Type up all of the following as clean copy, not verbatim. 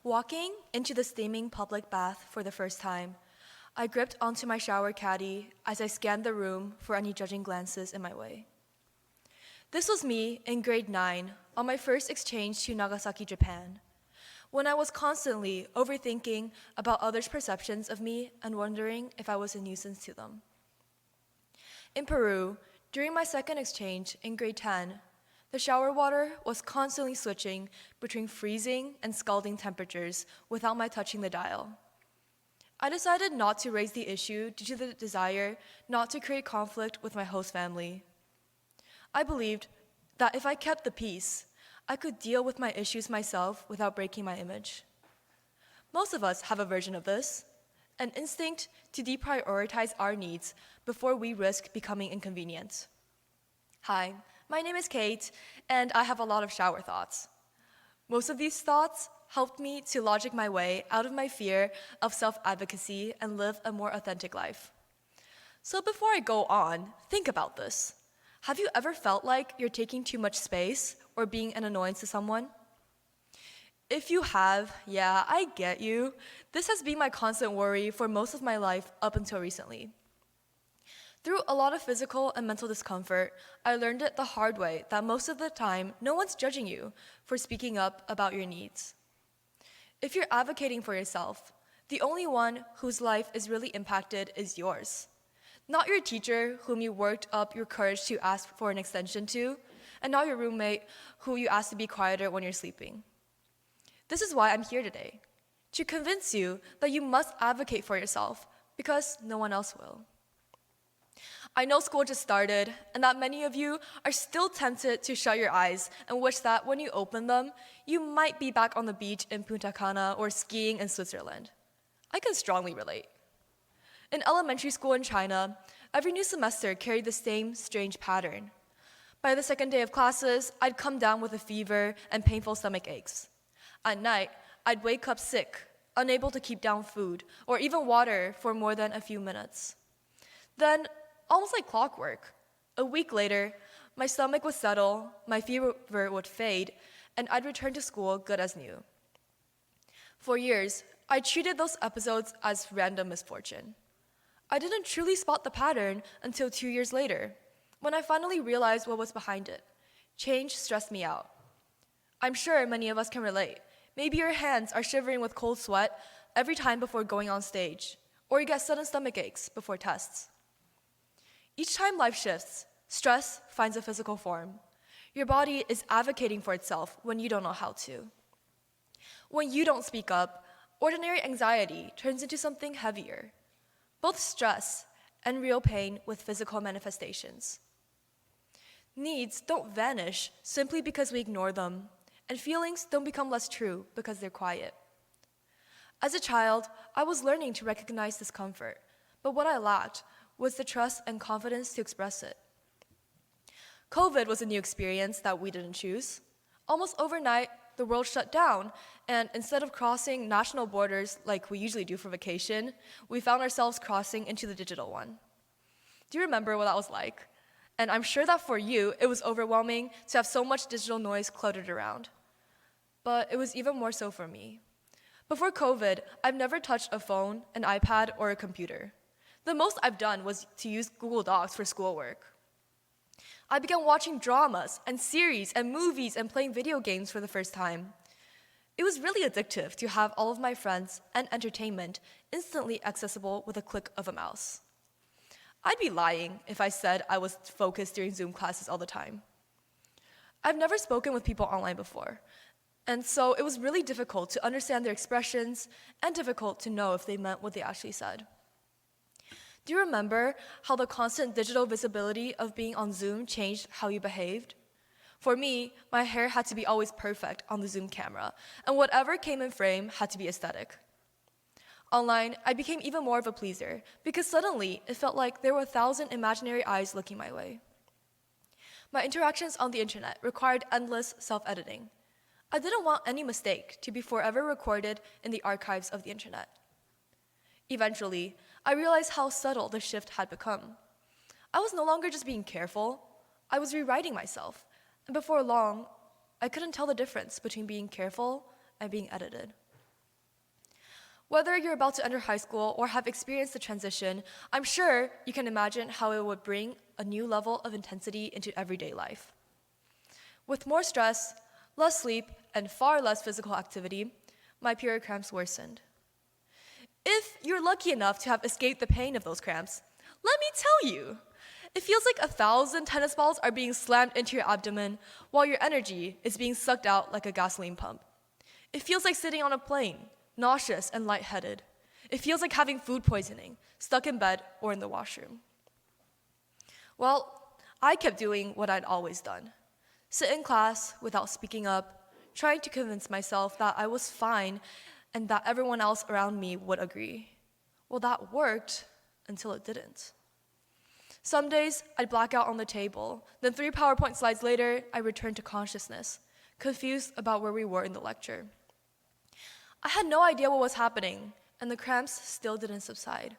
Walking into the steaming public bath for the first time, I gripped onto my shower caddy as I scanned the room for any judging glances in my way. This was me in grade 9 on my first exchange to Nagasaki, Japan, when I was constantly overthinking about others' perceptions of me and wondering if I was a nuisance to them. In Peru, during my second exchange in grade 10, the shower water was constantly switching between freezing and scalding temperatures without my touching the dial. I decided not to raise the issue due to the desire not to create conflict with my host family. I believed that if I kept the peace, I could deal with my issues myself without breaking my image. Most of us have a version of this, an instinct to deprioritize our needs before we risk becoming inconvenient. Hi, my name is Kate, and I have a lot of shower thoughts. Most of these thoughts helped me to logic my way out of my fear of self-advocacy and live a more authentic life. So before I go on, think about this. Have you ever felt like you're taking too much space or being an annoyance to someone? If you have, yeah, I get you. This has been my constant worry for most of my life up until recently. Through a lot of physical and mental discomfort, I learned it the hard way that most of the time, no one's judging you for speaking up about your needs. If you're advocating for yourself, the only one whose life is really impacted is yours. Not your teacher whom you worked up your courage to ask for an extension to, and not your roommate who you asked to be quieter when you're sleeping. This is why I'm here today, to convince you that you must advocate for yourself because no one else will. I know school just started, and that many of you are still tempted to shut your eyes and wish that when you open them, you might be back on the beach in Punta Cana or skiing in Switzerland. I can strongly relate. In elementary school in China, every new semester carried the same strange pattern. By the second day of classes, I'd come down with a fever and painful stomach aches. At night, I'd wake up sick, unable to keep down food or even water for more than a few minutes. Then, almost like clockwork, a week later, my stomach would settle, my fever would fade, and I'd return to school good as new. For years, I treated those episodes as random misfortune. I didn't truly spot the pattern until 2 years later, when I finally realized what was behind it. Change stressed me out. I'm sure many of us can relate. Maybe your hands are shivering with cold sweat every time before going on stage, or you get sudden stomach aches before tests. Each time life shifts, stress finds a physical form. Your body is advocating for itself when you don't know how to. When you don't speak up, ordinary anxiety turns into something heavier, both stress and real pain with physical manifestations. Needs don't vanish simply because we ignore them, and feelings don't become less true because they're quiet. As a child, I was learning to recognize discomfort, but what I lacked was the trust and confidence to express it. COVID was a new experience that we didn't choose. Almost overnight, the world shut down, and instead of crossing national borders like we usually do for vacation, we found ourselves crossing into the digital one. Do you remember what that was like? And I'm sure that for you, it was overwhelming to have so much digital noise cluttered around. But it was even more so for me. Before COVID, I've never touched a phone, an iPad, or a computer. The most I've done was to use Google Docs for schoolwork. I began watching dramas and series and movies and playing video games for the first time. It was really addictive to have all of my friends and entertainment instantly accessible with a click of a mouse. I'd be lying if I said I was focused during Zoom classes all the time. I've never spoken with people online before, and so it was really difficult to understand their expressions and difficult to know if they meant what they actually said. Do you remember how the constant digital visibility of being on Zoom changed how you behaved? For me, my hair had to be always perfect on the Zoom camera, and whatever came in frame had to be aesthetic. Online, I became even more of a pleaser because suddenly it felt like there were 1,000 imaginary eyes looking my way. My interactions on the internet required endless self-editing. I didn't want any mistake to be forever recorded in the archives of the internet. Eventually, I realized how subtle the shift had become. I was no longer just being careful, I was rewriting myself, and before long, I couldn't tell the difference between being careful and being edited. Whether you're about to enter high school or have experienced the transition, I'm sure you can imagine how it would bring a new level of intensity into everyday life. With more stress, less sleep, and far less physical activity, my period cramps worsened. If you're lucky enough to have escaped the pain of those cramps, let me tell you, it feels like 1,000 tennis balls are being slammed into your abdomen while your energy is being sucked out like a gasoline pump. It feels like sitting on a plane, nauseous and lightheaded. It feels like having food poisoning, stuck in bed or in the washroom. Well, I kept doing what I'd always done. Sit in class without speaking up, trying to convince myself that I was fine and that everyone else around me would agree. Well, that worked until it didn't. Some days, I'd black out on the table. Then 3 PowerPoint slides later, I returned to consciousness, confused about where we were in the lecture. I had no idea what was happening, and the cramps still didn't subside.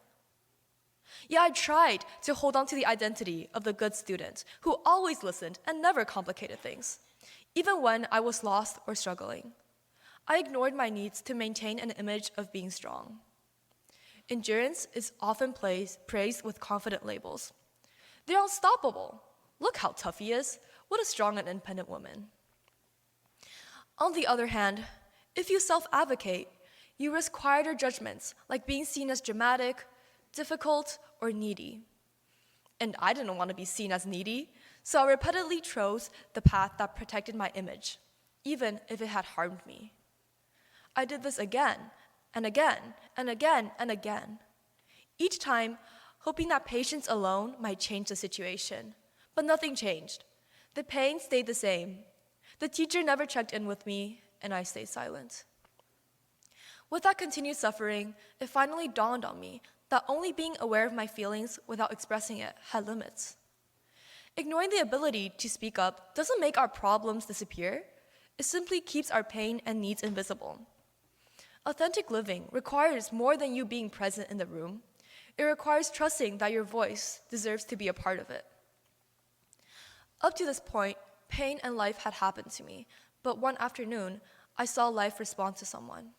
Yeah, I tried to hold on to the identity of the good student who always listened and never complicated things, even when I was lost or struggling. I ignored my needs to maintain an image of being strong. Endurance is often praised with confident labels. They're unstoppable. Look how tough he is. What a strong and independent woman. On the other hand, if you self-advocate, you risk quieter judgments like being seen as dramatic, difficult, or needy. And I didn't want to be seen as needy, so I repeatedly chose the path that protected my image, even if it had harmed me. I did this again, and again, and again, and again. Each time, hoping that patience alone might change the situation. But nothing changed. The pain stayed the same. The teacher never checked in with me, and I stayed silent. With that continued suffering, it finally dawned on me that only being aware of my feelings without expressing it had limits. Ignoring the ability to speak up doesn't make our problems disappear. It simply keeps our pain and needs invisible. Authentic living requires more than you being present in the room. It requires trusting that your voice deserves to be a part of it. Up to this point, pain and life had happened to me, but one afternoon, I saw life respond to someone.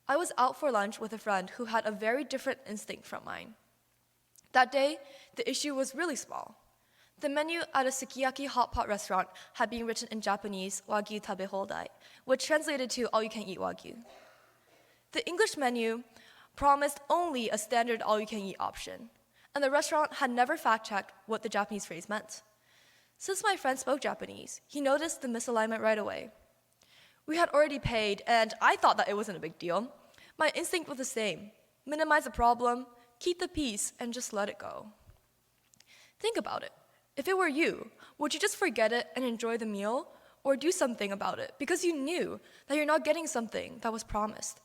I was out for lunch with a friend who had a very different instinct from mine. That day, the issue was really small. The menu at a sukiyaki hot pot restaurant had been written in Japanese, Wagyu tabe hodai, which translated to all-you-can-eat Wagyu. The English menu promised only a standard all-you-can-eat option, and the restaurant had never fact-checked what the Japanese phrase meant. Since my friend spoke Japanese, he noticed the misalignment right away. We had already paid, and I thought that it wasn't a big deal. My instinct was the same: minimize the problem, keep the peace, and just let it go. Think about it. If it were you, would you just forget it and enjoy the meal, or do something about it because you knew that you're not getting something that was promised?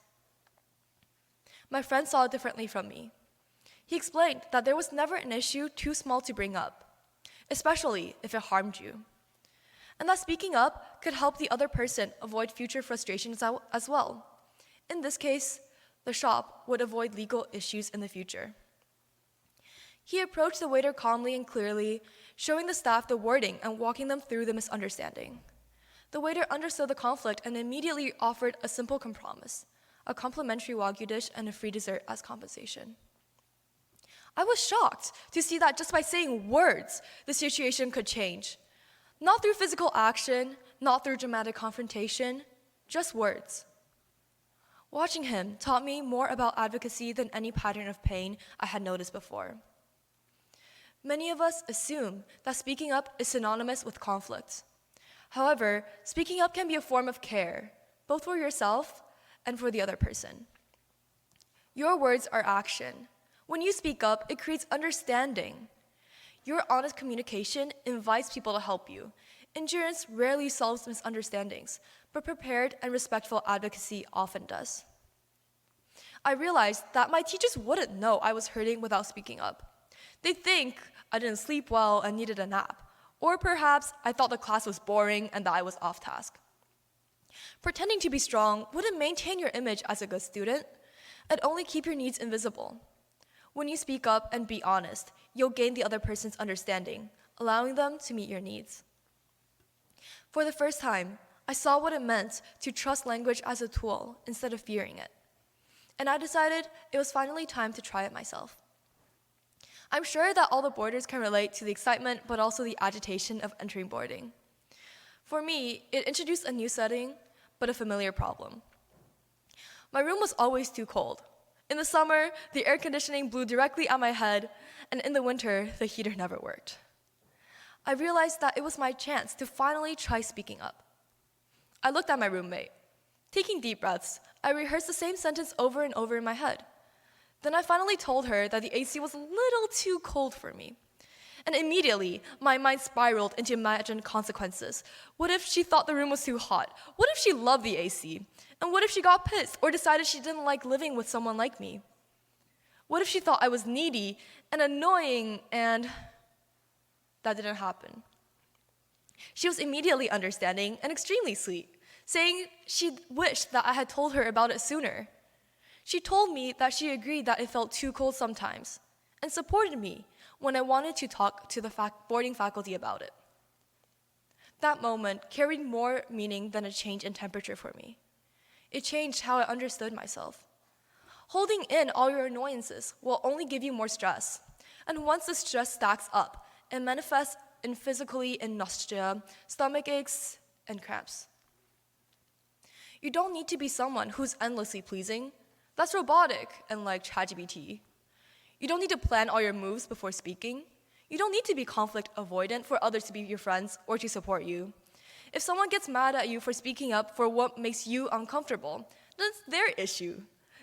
My friend saw it differently from me. He explained that there was never an issue too small to bring up, especially if it harmed you, and that speaking up could help the other person avoid future frustrations as well. In this case, the shop would avoid legal issues in the future. He approached the waiter calmly and clearly, showing the staff the wording and walking them through the misunderstanding. The waiter understood the conflict and immediately offered a simple compromise: a complimentary Wagyu dish and a free dessert as compensation. I was shocked to see that just by saying words, the situation could change. Not through physical action, not through dramatic confrontation, just words. Watching him taught me more about advocacy than any pattern of pain I had noticed before. Many of us assume that speaking up is synonymous with conflict. However, speaking up can be a form of care, both for yourself and for the other person. Your words are action. When you speak up, it creates understanding. Your honest communication invites people to help you. Endurance rarely solves misunderstandings, but prepared and respectful advocacy often does. I realized that my teachers wouldn't know I was hurting without speaking up. They'd think I didn't sleep well and needed a nap, or perhaps I thought the class was boring and that I was off task. Pretending to be strong wouldn't maintain your image as a good student. It'd only keep your needs invisible. When you speak up and be honest, you'll gain the other person's understanding, allowing them to meet your needs. For the first time, I saw what it meant to trust language as a tool instead of fearing it. and I decided it was finally time to try it myself. I'm sure that all the boarders can relate to the excitement, but also the agitation of entering boarding. For me, it introduced a new setting, but a familiar problem. My room was always too cold. In the summer, the air conditioning blew directly at my head, and in the winter, the heater never worked. I realized that it was my chance to finally try speaking up. I looked at my roommate. Taking deep breaths, I rehearsed the same sentence over and over in my head. Then I finally told her that the AC was a little too cold for me. And immediately, my mind spiraled into imagined consequences. What if she thought the room was too hot? What if she loved the AC? And what if she got pissed or decided she didn't like living with someone like me? What if she thought I was needy and annoying and that didn't happen? She was immediately understanding and extremely sweet, saying she wished that I had told her about it sooner. She told me that she agreed that it felt too cold sometimes and supported me when I wanted to talk to the boarding faculty about it. That moment carried more meaning than a change in temperature for me. It changed how I understood myself. Holding in all your annoyances will only give you more stress. And once the stress stacks up, it manifests physically in nausea, stomach aches, and cramps. You don't need to be someone who's endlessly pleasing. That's robotic and like ChatGPT. You don't need to plan all your moves before speaking. You don't need to be conflict avoidant for others to be your friends or to support you. If someone gets mad at you for speaking up for what makes you uncomfortable, then it's their issue.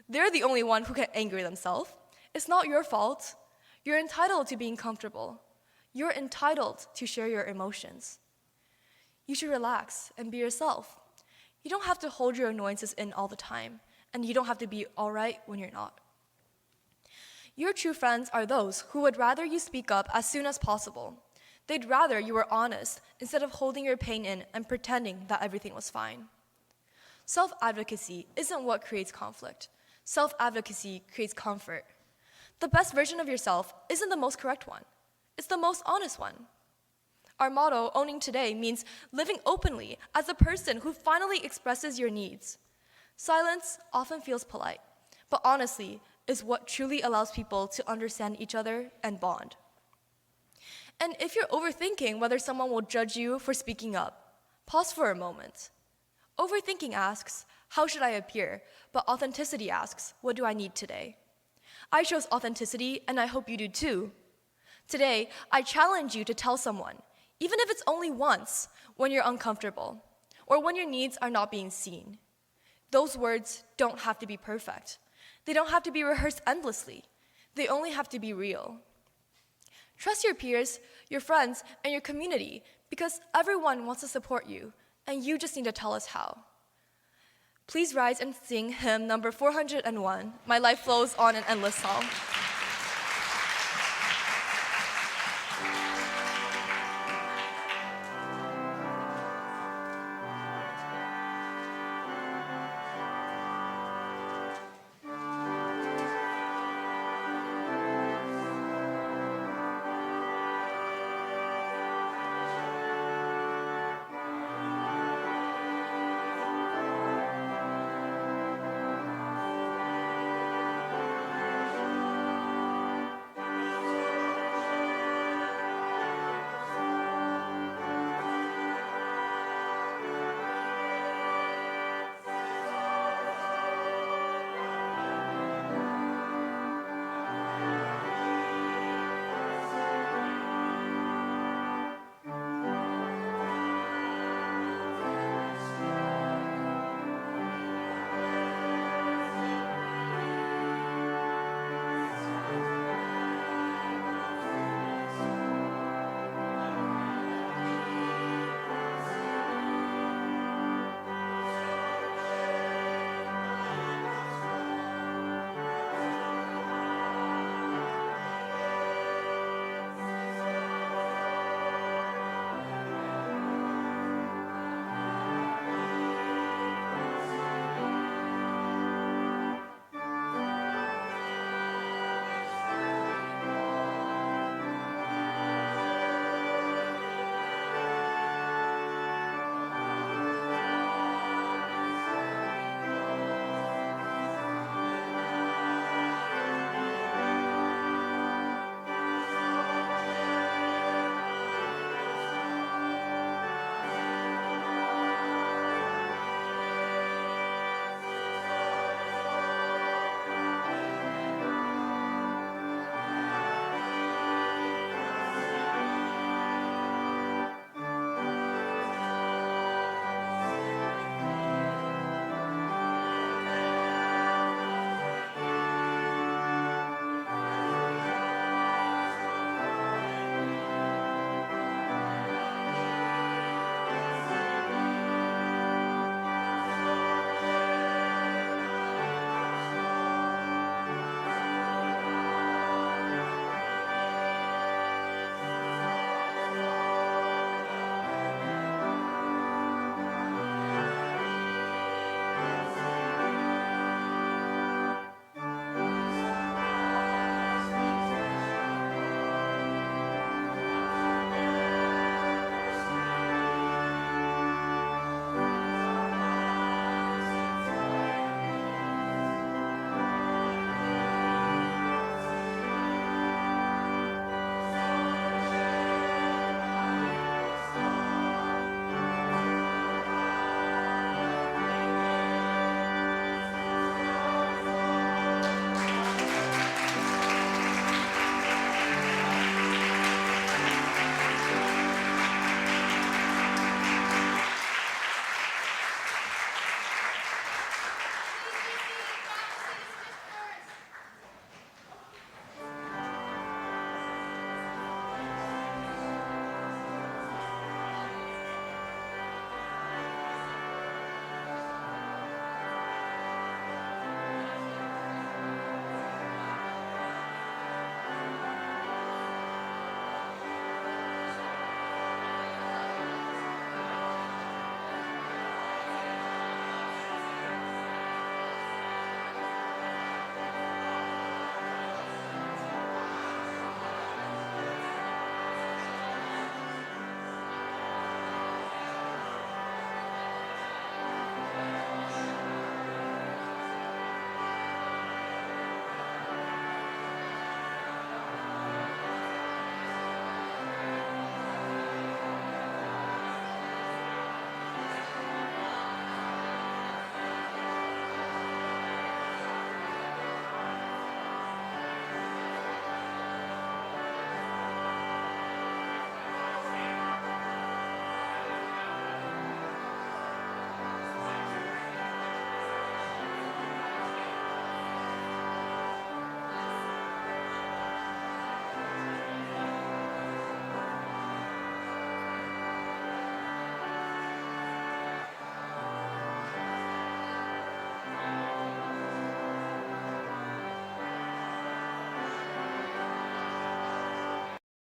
They're the only one who can anger themselves. It's not your fault. You're entitled to being comfortable. You're entitled to share your emotions. You should relax and be yourself. You don't have to hold your annoyances in all the time, and you don't have to be all right when you're not. Your true friends are those who would rather you speak up as soon as possible. They'd rather you were honest instead of holding your pain in and pretending that everything was fine. Self-advocacy isn't what creates conflict. Self-advocacy creates comfort. The best version of yourself isn't the most correct one. It's the most honest one. Our motto, Owning Today, means living openly as a person who finally expresses your needs. Silence often feels polite, but honestly is what truly allows people to understand each other and bond. And if you're overthinking whether someone will judge you for speaking up, pause for a moment. Overthinking asks, how should I appear? But authenticity asks, what do I need today? I chose authenticity, and I hope you do too. Today, I challenge you to tell someone, even if it's only once, when you're uncomfortable, or when your needs are not being seen. Those words don't have to be perfect. They don't have to be rehearsed endlessly. They only have to be real. Trust your peers, your friends, and your community, because everyone wants to support you, and you just need to tell us how. Please rise and sing hymn number 401, My Life Flows on an Endless Song.